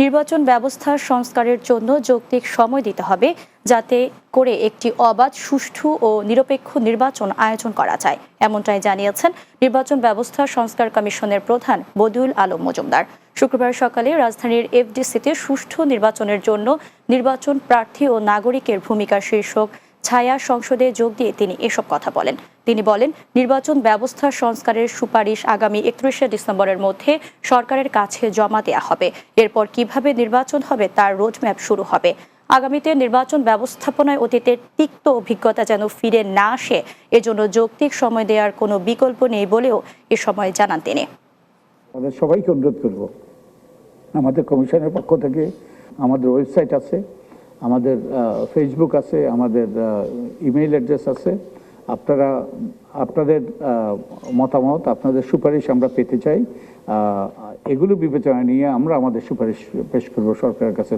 নির্বাচন ব্যবস্থার সংস্কারের জন্য যৌক্তিক সময় দিতে হবে, যাতে করে একটি অবাধ, সুষ্ঠু ও নিরপেক্ষ নির্বাচন আয়োজন করা যায়, এমনটাই জানিয়েছেন নির্বাচন ব্যবস্থা সংস্কার কমিশনের প্রধান বদিউল আলম মজুমদার। শুক্রবার সকালে রাজধানীর এফডিসিতে সুষ্ঠু নির্বাচনের জন্য নির্বাচন প্রার্থী ও নাগরিকের ভূমিকা শীর্ষক ছায়া সংসদে যোগ দিয়ে তিনি এসব কথা বলেন। তিনি বলেন, নির্বাচন ব্যবস্থা সংস্কারের সুপারিশ আগামী 31শে ডিসেম্বরের মধ্যে সরকারের কাছে জমা দেওয়া হবে। এরপর কিভাবে নির্বাচন হবে তার রোডম্যাপ শুরু হবে। আগামীতে নির্বাচন ব্যবস্থাপনায় অতীতের তিক্ত অভিজ্ঞতা যেন ফিরে না আসে, এজন্য যৌক্তিক সময় দেওয়ার কোনো বিকল্প নেই বলেও এ সময় জানান তিনি। আমাদের সবাইকে অনুরোধ করব, আমাদের কমিশনের পক্ষ থেকে আমাদের ওয়েবসাইট আছে, আমাদের ফেসবুক আছে, আমাদের ইমেইল অ্যাড্রেস আছে। আপনারা আপনাদের মতামত, আপনাদের সুপারিশ আমরা পেতে চাই। এগুলো বিবেচনা নিয়ে আমরা আমাদের সুপারিশ পেশ করব সরকারের কাছে।